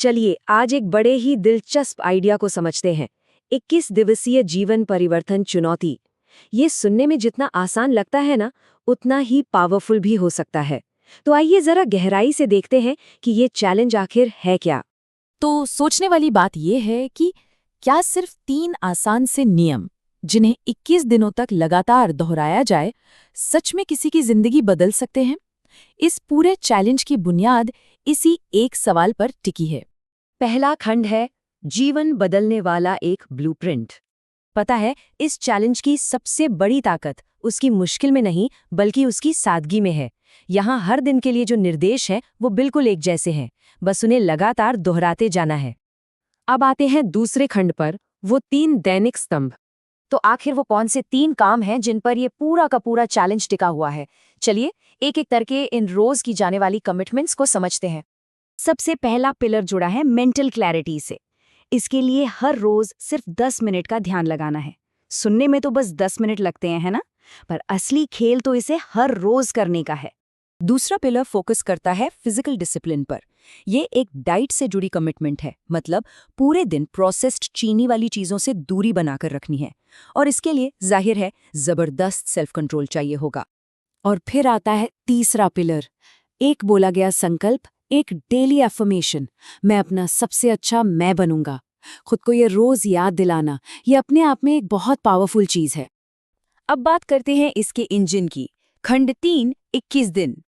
चलिए आज एक बड़े ही दिलचस्प आइडिया को समझते हैं। 21 दिवसीय जीवन परिवर्तन चुनौती। ये सुनने में जितना आसान लगता है ना, उतना ही पावरफुल भी हो सकता है। तो आइए जरा गहराई से देखते हैं कि ये चैलेंज आखिर है क्या। तो सोचने वाली बात यह है कि क्या सिर्फ 3 आसान से नियम, जिन्हें 21 दिनों तक लगातार दोहराया जाए, सच में किसी की जिंदगी बदल सकते हैं? इस पूरे चैलेंज की बुनियाद इसी एक सवाल पर टिकी है। पहला खंड है जीवन बदलने वाला एक ब्लूप्रिंट। पता है, इस चैलेंज की सबसे बड़ी ताकत उसकी मुश्किल में नहीं बल्कि उसकी सादगी में है। यहाँ हर दिन के लिए जो निर्देश हैं वो बिल्कुल एक जैसे हैं, बस उन्हें लगातार दोहराते जाना है। अब आते हैं दूसरे खंड पर, वो 3 दैनिक स्तंभ। तो आखिर वो कौन से 3 काम हैं जिन पर ये पूरा का पूरा चैलेंज टिका हुआ है? चलिए एक एक करके इन रोज की जाने वाली कमिटमेंट्स को समझते हैं। सबसे पहला पिलर जुड़ा है मेंटल क्लैरिटी से। इसके लिए हर रोज सिर्फ 10 मिनट का ध्यान लगाना है। सुनने में तो बस 10 मिनट लगते हैं, है ना? पर असली खेल तो इसे हर रोज करने का है। दूसरा पिलर फोकस करता है फिजिकल डिसिप्लिन पर। ये एक डाइट से जुड़ी कमिटमेंट है, मतलब पूरे दिन प्रोसेस्ड चीनी वाली चीज़ों से दूरी बनाकर रखनी है। और इसके लिए जाहिर है ज़बरदस्त सेल्फ कंट्रोल चाहिए होगा। और फिर आता है तीसरा पिलर, एक बोला गया संकल्प, एक डेली एफर्मेशन। मैं अपना सबसे अच्छा मैं बनूंगा। खुद को ये रोज याद दिलाना, ये अपने आप में एक बहुत पावरफुल चीज है। अब बात करते हैं इसके इंजन की। खंड 3, 21 दिन।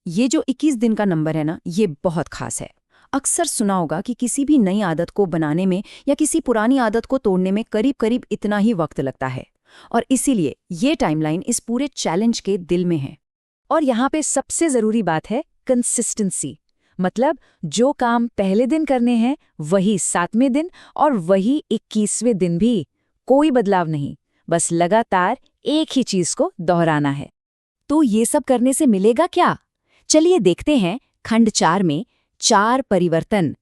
ये जो 21 दिन का नंबर है ना, ये बहुत खास है। अक्सर सुना होगा कि किसी भी नई आदत को बनाने में या किसी पुरानी आदत को तोड़ने में करीब करीब इतना ही वक्त लगता है। और इसीलिए ये टाइमलाइन इस पूरे चैलेंज के दिल में है। और यहाँ पे सबसे ज़रूरी बात है कंसिस्टेंसी। मतलब जो काम पहले दिन करने हैं वही 7वें दिन और वही 21वें दिन भी। कोई बदलाव नहीं, बस लगातार एक ही चीज़ को दोहराना है। तो ये सब करने से मिलेगा क्या? चलिए देखते हैं खंड 4 में 4 परिवर्तन।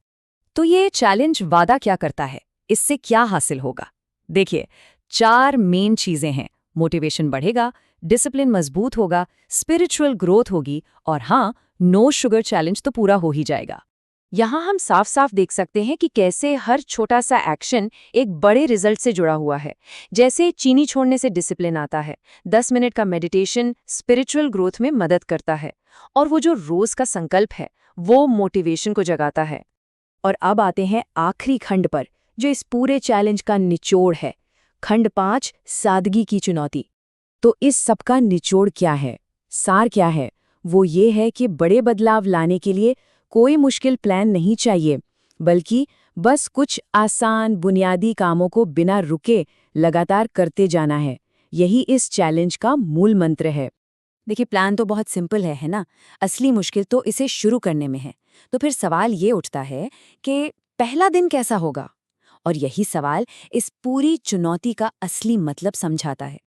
तो ये चैलेंज वादा क्या करता है, इससे क्या हासिल होगा? देखिए, 4 मेन चीजें हैं। मोटिवेशन बढ़ेगा, डिसिप्लिन मजबूत होगा, स्पिरिचुअल ग्रोथ होगी और हाँ, नो शुगर चैलेंज तो पूरा हो ही जाएगा। यहाँ हम साफ साफ देख सकते हैं कि कैसे हर छोटा सा एक्शन एक बड़े रिजल्ट से जुड़ा हुआ है। जैसे चीनी छोड़ने से डिसिप्लिन आता है, 10 मिनट का मेडिटेशन स्पिरिचुअल ग्रोथ में मदद करता है, और वो जो रोज का संकल्प है वो मोटिवेशन को जगाता है। और अब आते हैं आखिरी खंड पर, जो इस पूरे चैलेंज का निचोड़ है। खंड 5, सादगी की चुनौती। तो इस सब का निचोड़ क्या है, सार क्या है? वो ये है कि बड़े बदलाव लाने के लिए कोई मुश्किल प्लान नहीं चाहिए, बल्कि बस कुछ आसान बुनियादी कामों को बिना रुके लगातार करते जाना है। यही इस चैलेंज का मूल मंत्र है। देखिए, प्लान तो बहुत सिंपल है ना? असली मुश्किल तो इसे शुरू करने में है। तो फिर सवाल ये उठता है कि पहला दिन कैसा होगा? और यही सवाल इस पूरी चुनौती का असली मतलब समझाता है।